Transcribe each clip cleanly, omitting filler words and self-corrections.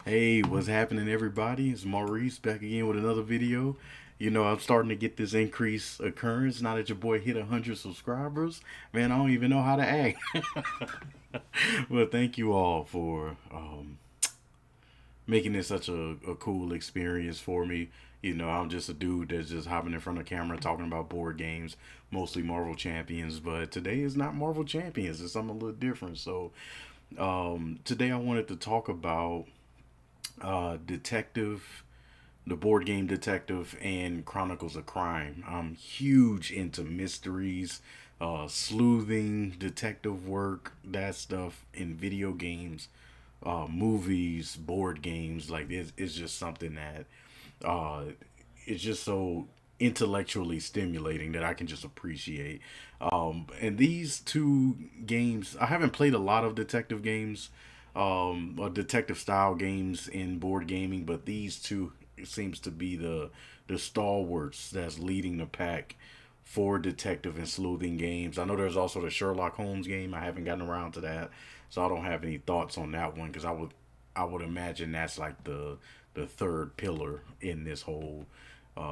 Hey, what's happening, everybody? It's Maurice back again with another video. I'm starting to get this increased occurrence now that your boy hit 100 subscribers. Man, I don't even know how to act. Well, thank you all for making this such a cool experience for me. I'm just a dude that's just hopping in front of camera talking about board games, mostly Marvel Champions. But today is not Marvel Champions, it's something a little different. So, today I wanted to talk about Detective, the board game Detective, and Chronicles of Crime. I'm huge into mysteries, sleuthing, detective work, that stuff in video games, movies, board games. Like it's just something that uh, it's just so intellectually stimulating that I can just appreciate. And these two games, I haven't played a lot of detective games, or detective style games in board gaming, but these two seems to be the stalwarts that's leading the pack for detective and sleuthing games. I know there's also the Sherlock Holmes game. I haven't gotten around to that, so I don't have any thoughts on that one because I would imagine that's like the third pillar in this whole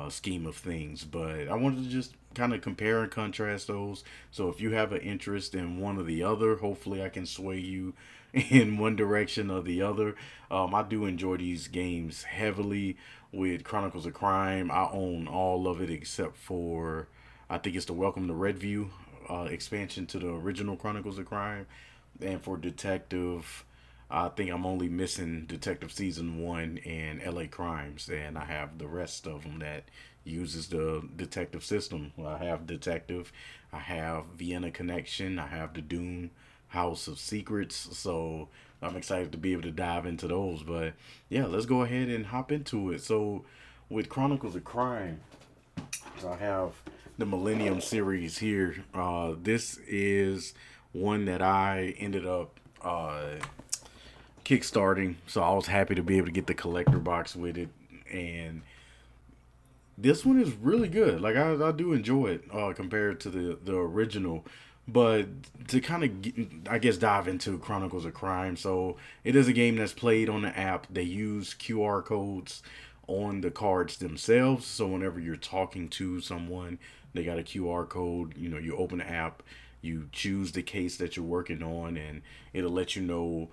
scheme of things. But I wanted to just kind of compare and contrast those. So if you have an interest in one or the other, hopefully I can sway you in one direction or the other. I do enjoy these games heavily. With Chronicles of Crime, I own all of it except for I think it's the Welcome to Redview expansion to the original Chronicles of Crime, and for Detective, I think I'm only missing Detective Season 1 and LA Crimes, and I have the rest of them that uses the detective system. I have Detective, I have Vienna Connection, I have the Doom House of Secrets, so I'm excited to be able to dive into those. But yeah, let's go ahead and hop into it. So, with Chronicles of Crime, I have the Millennium series here. This is one that I ended up kickstarting, so I was happy to be able to get the collector box with it. And this one is really good. Like I do enjoy it compared to the original. But to kind of, I guess, dive into Chronicles of Crime. So it is a game that's played on the app. They use QR codes on the cards themselves. So whenever you're talking to someone, they got a QR code. You open the app, you choose the case that you're working on, and it'll let you know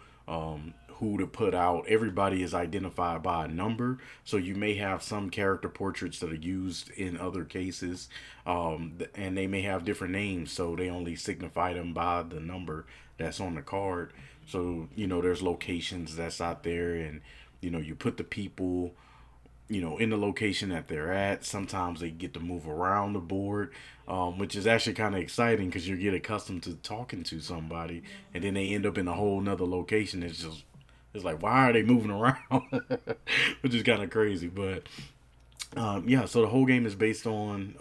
who to put out. Everybody is identified by a number, so you may have some character portraits that are used in other cases, and they may have different names, so they only signify them by the number that's on the card. So there's locations that's out there, and you put the people in the location that they're at. Sometimes they get to move around the board, which is actually kind of exciting because you get accustomed to talking to somebody, and then they end up in a whole nother location. It's like, why are they moving around? Which is kind of crazy. But yeah, so the whole game is based on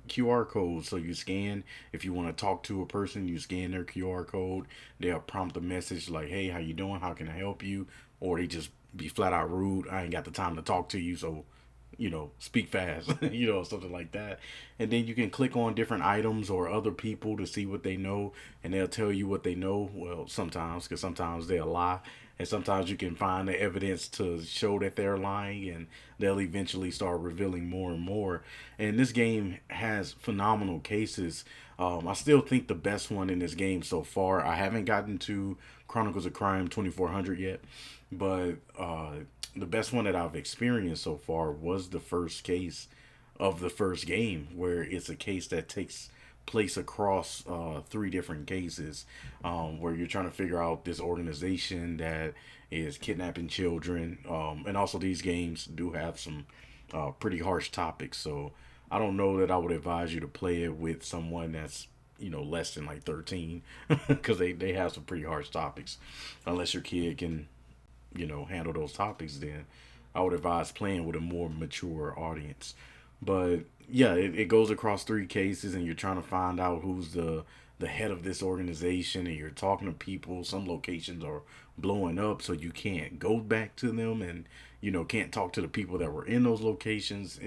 QR codes. So you scan, if you want to talk to a person, you scan their QR code. They'll prompt a message like, "Hey, how you doing? How can I help you?" Or they just be flat out rude. "I ain't got the time to talk to you, so speak fast," something like that. And then you can click on different items or other people to see what they know, and they'll tell you what they know. Well, sometimes, because sometimes they'll lie, and sometimes you can find the evidence to show that they're lying, and they'll eventually start revealing more and more. And this game has phenomenal cases. I still think the best one in this game so far. I haven't gotten to Chronicles of Crime 2400 yet, but the best one that I've experienced so far was the first case of the first game, where it's a case that takes place across three different cases, where you're trying to figure out this organization that is kidnapping children. And also, these games do have some pretty harsh topics. So I don't know that I would advise you to play it with someone that's less than like 13 because they have some pretty harsh topics. Unless your kid can handle those topics, then I would advise playing with a more mature audience. But yeah, it goes across three cases, and you're trying to find out who's the head of this organization, and you're talking to people. Some locations are blowing up, so you can't go back to them, and can't talk to the people that were in those locations.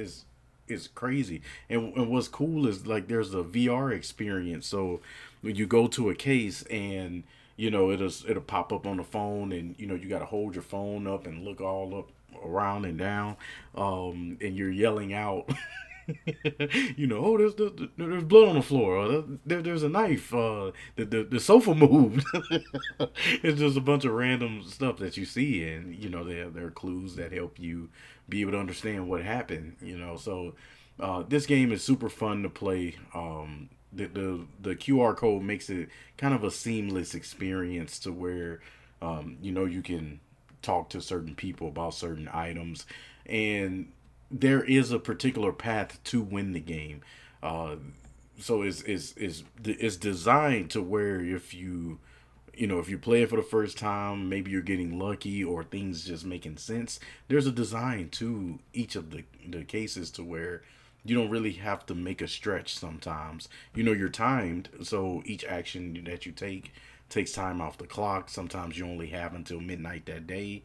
Is crazy. And what's cool is like there's a VR experience. So when you go to a case and It'll pop up on the phone, and you got to hold your phone up and look all up around and down, and you're yelling out. Oh, there's blood on the floor. Or there's a knife. The sofa moved. It's just a bunch of random stuff that you see, and there are clues that help you be able to understand what happened. So this game is super fun to play. The QR code makes it kind of a seamless experience to where you can talk to certain people about certain items, and there is a particular path to win the game. Uh, so it's designed to where if you play it for the first time, maybe you're getting lucky or things just making sense. There's a design to each of the cases to where you don't really have to make a stretch sometimes. You're timed, so each action that you take takes time off the clock. Sometimes you only have until midnight that day.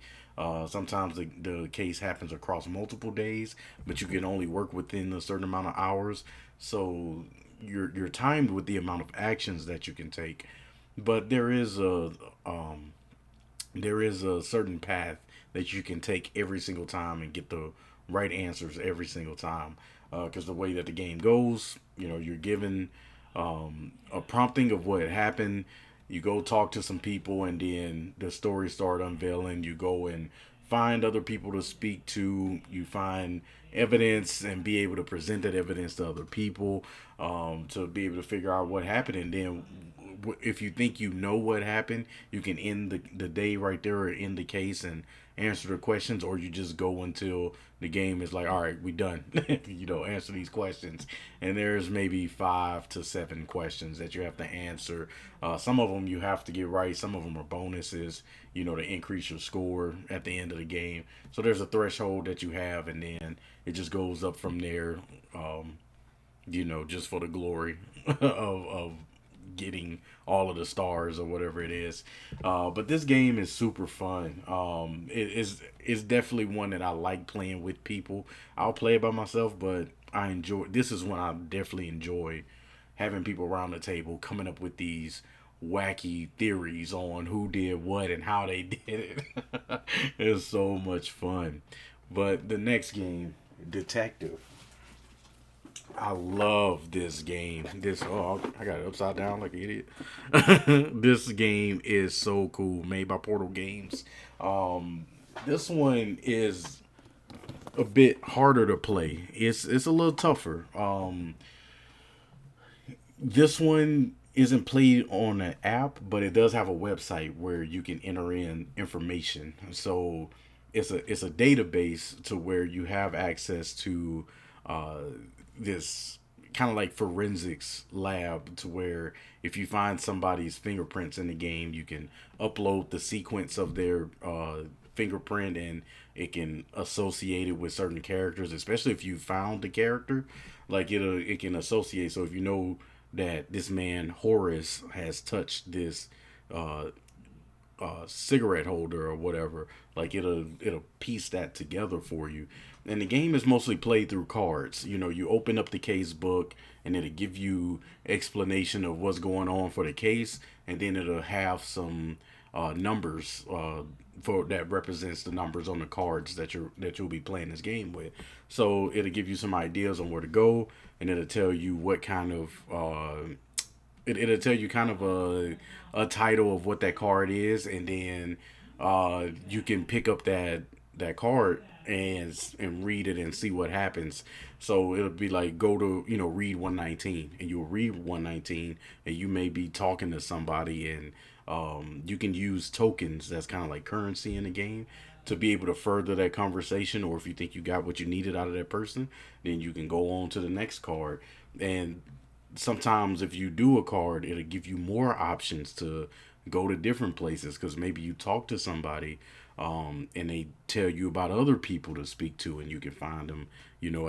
Sometimes the case happens across multiple days, but you can only work within a certain amount of hours. So you're timed with the amount of actions that you can take. But there is a certain path that you can take every single time and get the right answers every single time. Because the way that the game goes, you're given a prompting of what happened. You go talk to some people, and then the story start unveiling. You go and find other people to speak to. You find evidence and be able to present that evidence to other people, to be able to figure out what happened. And then if you think you know what happened, you can end the day right there, or end the case and answer the questions, or you just go until the game is like, all right, we done. Answer these questions, and there's maybe 5 to 7 questions that you have to answer. Some of them you have to get right. Some of them are bonuses, to increase your score at the end of the game. So there's a threshold that you have, and then it just goes up from there. Just for the glory of getting all of the stars or whatever it is. But this game is super fun. It's definitely one that I like playing with people. I'll play it by myself, but I enjoy. This is one I definitely enjoy having people around the table coming up with these wacky theories on who did what and how they did it. It's so much fun. But the next game, Detective. I love this game. I got it upside down like an idiot. This game is so cool, made by Portal Games. This one is a bit harder to play. It's a little tougher. This one isn't played on an app, but it does have a website where you can enter in information. So it's a database to where you have access to uh, this kind of like forensics lab, to where if you find somebody's fingerprints in the game, you can upload the sequence of their fingerprint, and it can associate it with certain characters, especially if you found the character. Like it can associate. So if you know that this man Horace has touched this uh, cigarette holder or whatever, like it'll piece that together for you. And the game is mostly played through cards. You open up the case book, and it'll give you explanation of what's going on for the case, and then it'll have some numbers for that represents the numbers on the cards that you'll be playing this game with. So it'll give you some ideas on where to go, and it'll tell you what kind of it'll tell you kind of a title of what that card is, and then you can pick up that card and read it and see what happens. So it'll be like, go to read 119, and you'll read 119, and you may be talking to somebody, and you can use tokens that's kind of like currency in the game to be able to further that conversation. Or if you think you got what you needed out of that person, then you can go on to the next card. And sometimes if you do a card, it'll give you more options to go to different places, because maybe you talk to somebody, and they tell you about other people to speak to, and you can find them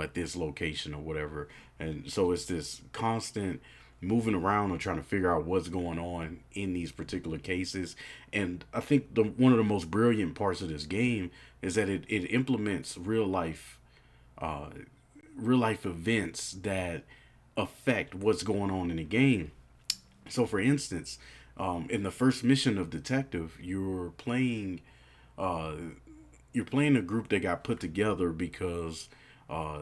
at this location or whatever. And so it's this constant moving around and trying to figure out what's going on in these particular cases. And I think one of the most brilliant parts of this game is that it implements uh, real life events that affect what's going on in the game. So, for instance, In the first mission of Detective, uh, you're playing a group that got put together because uh,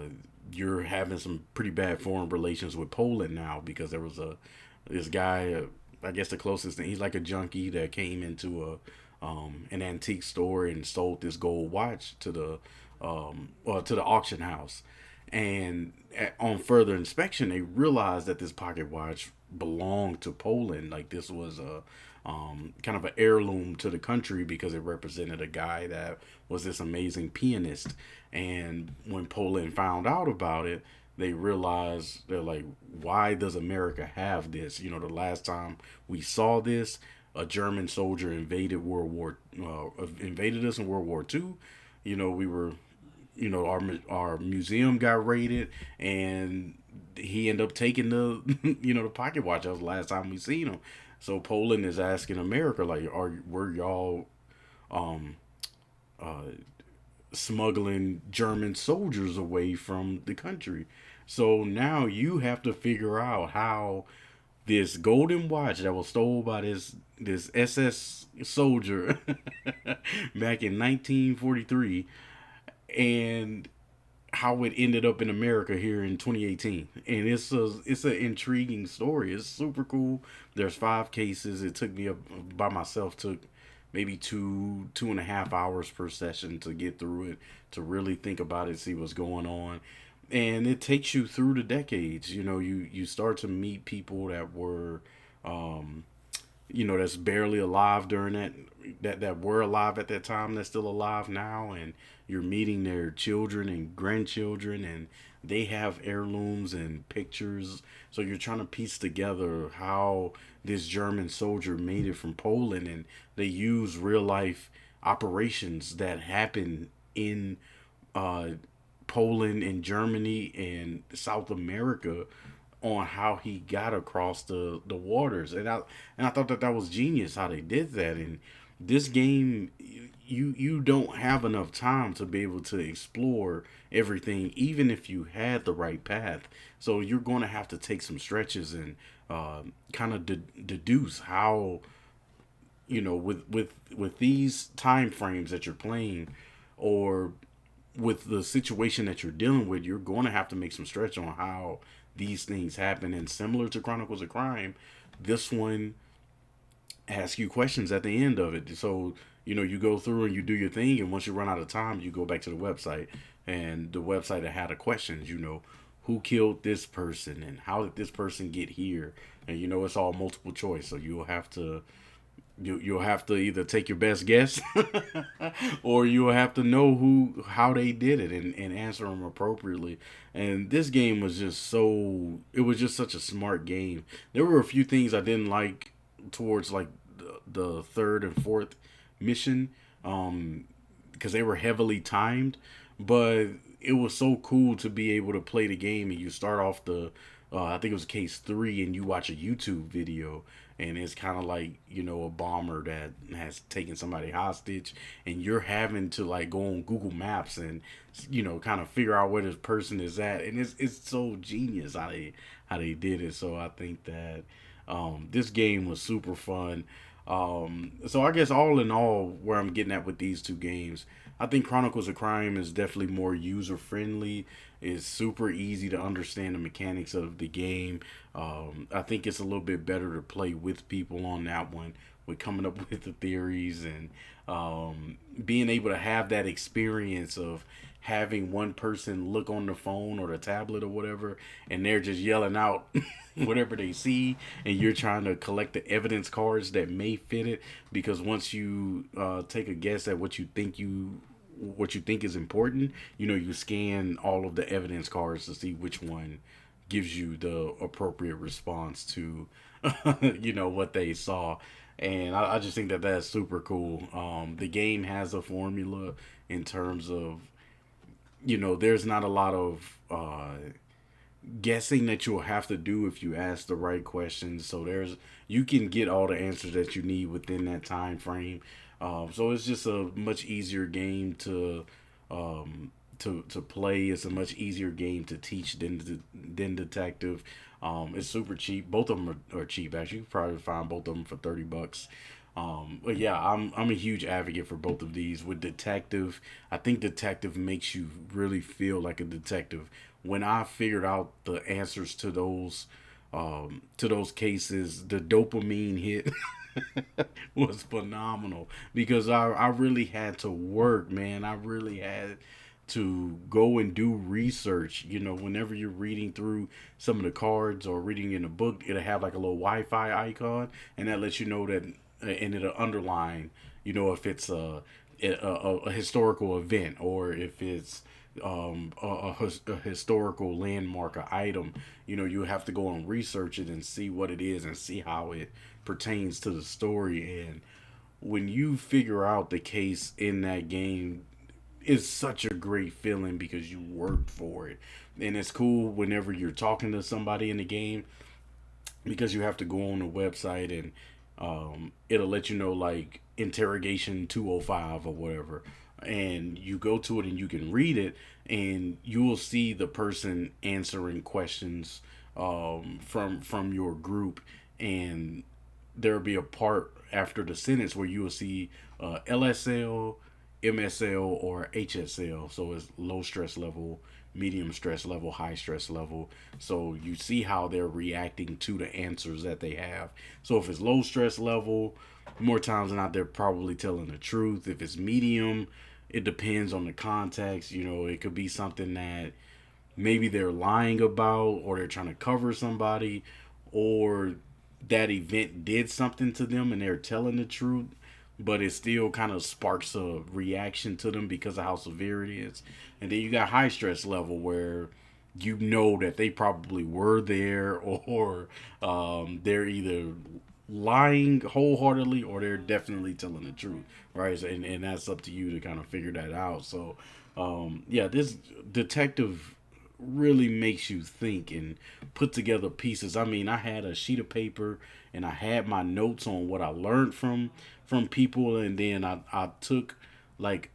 you're having some pretty bad foreign relations with Poland now, because there was a this guy, I guess the closest thing, he's like a junkie that came into an antique store and sold this gold watch to the auction house. And on further inspection, they realized that this pocket watch belonged to Poland. Like, this was a kind of an heirloom to the country because it represented a guy that was this amazing pianist. And when Poland found out about it, they realized, they're like, why does America have this? You know, the last time we saw this, a German soldier invaded us in World War II. You know, we were, our museum got raided, and he ended up taking the the pocket watch. That was the last time we seen him. So Poland is asking America, like, were y'all um uh smuggling German soldiers away from the country? So now you have to figure out how this golden watch that was stolen by this SS soldier back in 1943, and how it ended up in America here in 2018. And it's an intriguing story. It's super cool. There's 5 cases. It took me up by myself took maybe 2.5 hours per session to get through it, to really think about it, see what's going on. And it takes you through the decades. You start to meet people that were um, that's barely alive during that were alive at that time, that's still alive now. And you're meeting their children and grandchildren, and they have heirlooms and pictures. So you're trying to piece together how this German soldier made it from Poland. And they use real life operations that happen in uh, Poland and Germany and South America on how he got across the waters. And I thought that was genius how they did that. And this game, you don't have enough time to be able to explore everything, even if you had the right path. So you're going to have to take some stretches and kind of deduce how, with these time frames that you're playing, or with the situation that you're dealing with, you're going to have to make some stretch on how these things happen. And similar to Chronicles of Crime, this one asks you questions at the end of it. So, you go through and you do your thing, and once you run out of time, you go back to the website, and the website that had the questions, who killed this person and how did this person get here? And it's all multiple choice, so you'll have to either take your best guess or you'll have to know how they did it, and answer them appropriately. And this game was it was just such a smart game. There were a few things I didn't like towards, like, the third and fourth mission, because they were heavily timed. But it was so cool to be able to play the game, and you start off I think it was case 3, and you watch a YouTube video, and it's kind of like, a bomber that has taken somebody hostage, and you're having to, like, go on Google Maps and kind of figure out where this person is at. And it's so genius how they did it. So I think that this game was super fun. So I guess all in all, where I'm getting at with these two games, I think Chronicles of Crime is definitely more user friendly. It's super easy to understand the mechanics of the game. I think it's a little bit better to play with people on that one, with coming up with the theories, and being able to have that experience of having one person look on the phone or the tablet or whatever, and they're just yelling out whatever they see, and you're trying to collect the evidence cards that may fit it. Because once you take a guess at what you think is important, you scan all of the evidence cards to see which one gives you the appropriate response to what they saw. And I just think that that's super cool. The game has a formula in terms of, there's not a lot of guessing that you'll have to do if you ask the right questions. So you can get all the answers that you need within that time frame. So it's just a much easier game to play. It's a much easier game to teach than detective. It's super cheap. Both of them are cheap. Actually, you can probably find both of them for $30. But yeah, I'm a huge advocate for both of these. With detective, I think detective makes you really feel like a detective. When I figured out the answers to those cases, the dopamine hit was phenomenal because I really had to work, man. I really had to go and do research. You know, whenever you're reading through some of the cards or reading in a book, it'll have like a little Wi-Fi icon, and that lets you know that, and it'll underline, you know, if it's a historical event or if it's a historical landmark or item. You know, you have to go and research it and see what it is and see how it pertains to the story. And when you figure out the case in that game, it's such a great feeling because you worked for it. And it's cool whenever you're talking to somebody in the game because you have to go on the website and it'll let you know like interrogation 205 or whatever, and you go to it and you can read it and you will see the person answering questions from your group, and there'll be a part after the sentence where you will see LSL, MSL, or HSL. So it's low stress level, medium stress level, high stress level. So you see how they're reacting to the answers that they have. So if it's low stress level, more times than not, they're probably telling the truth. If it's medium, it depends on the context. You know, it could be something that maybe they're lying about or they're trying to cover somebody, or that event did something to them and they're telling the truth, but it still kind of sparks a reaction to them because of how severe it is. And then you got high stress level where you know that they probably were there, or they're either lying wholeheartedly or they're definitely telling the truth, right? So, and that's up to you to kind of figure that out. So yeah, this detective really makes you think and put together pieces. I mean, I had a sheet of paper and I had my notes on what I learned from people, and then I took like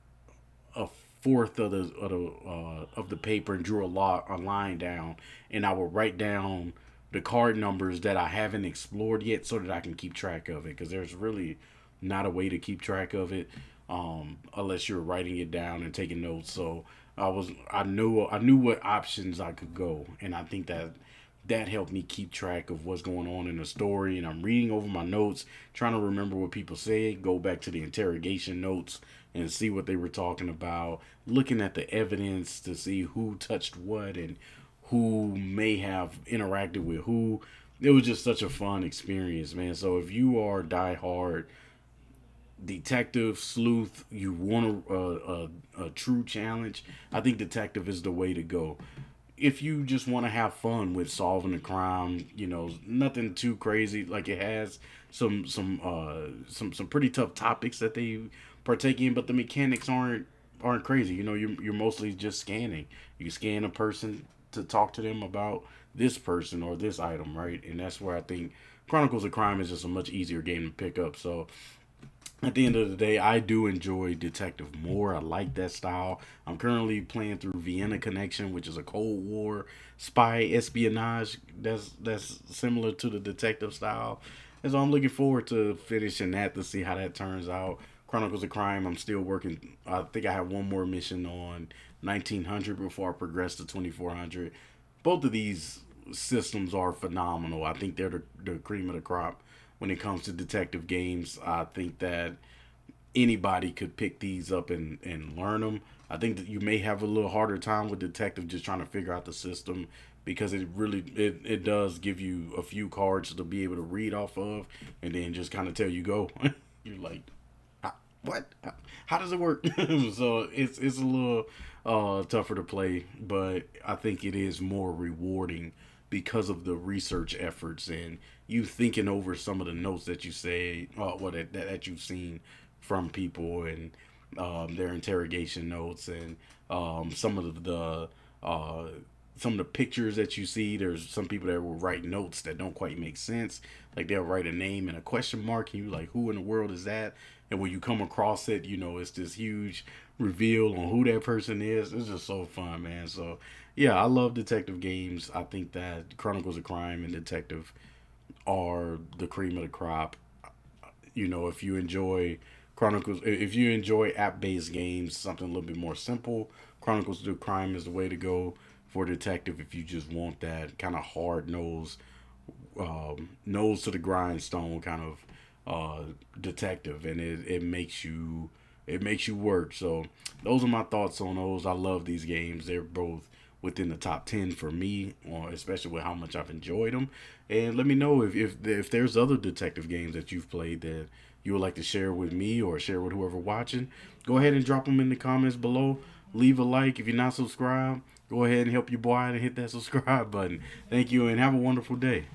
a fourth of the paper and drew a line down, and I would write down the card numbers that I haven't explored yet so that I can keep track of it, because there's really not a way to keep track of it unless you're writing it down and taking notes. So I knew what options I could go, and I think that helped me keep track of what's going on in the story. And I'm reading over my notes, trying to remember what people said, go back to the interrogation notes and see what they were talking about, looking at the evidence to see who touched what and who may have interacted with who. It was just such a fun experience, man. So if you are die hard detective sleuth, you want a true challenge, I think detective is the way to go. If you just want to have fun with solving a crime, you know, nothing too crazy. Like, it has some pretty tough topics that they partake in, but the mechanics aren't crazy. You know, you're mostly just scanning. You scan a person to talk to them about this person or this item, right? And that's where I think Chronicles of Crime is just a much easier game to pick up. So at the end of the day, I do enjoy Detective more. I like that style. I'm currently playing through Vienna Connection, which is a Cold War spy espionage that's similar to the detective style. And so I'm looking forward to finishing that to see how that turns out. Chronicles of Crime, I'm still working. I think I have one more mission on 1900 before I progress to 2400. Both of these systems are phenomenal. I think they're the cream of the crop when it comes to detective games. I think that anybody could pick these up and learn them. I think that you may have a little harder time with detective just trying to figure out the system, because it does give you a few cards to be able to read off of and then just kind of tell you go. You're like, what? How does it work? So it's a little tougher to play, but I think it is more rewarding because of the research efforts and you thinking over some of the notes that you say, that you've seen from people, and their interrogation notes, and some of uh, some of the pictures that you see. There's some people that will write notes that don't quite make sense. Like, they'll write a name and a question mark, and you're like, who in the world is that? and when you come across it, you know, it's this huge reveal on who that person is. It's just so fun, man. So yeah, I love detective games. I think that Chronicles of Crime and Detective are the cream of the crop. You know, if you enjoy Chronicles, if you enjoy app-based games, something a little bit more simple, Chronicles of Crime is the way to go for detective. If you just want that kind of hard nose to the grindstone kind of detective, and it makes you work. So those are my thoughts on those. I love these games. They're both within the top 10 for me, or especially with how much I've enjoyed them. And let me know if there's other detective games that you've played that you would like to share with me or share with whoever watching. Go ahead and drop them in the comments below. Leave a like if you're not subscribed. Go ahead and help your boy out and hit that subscribe button. Thank you and have a wonderful day.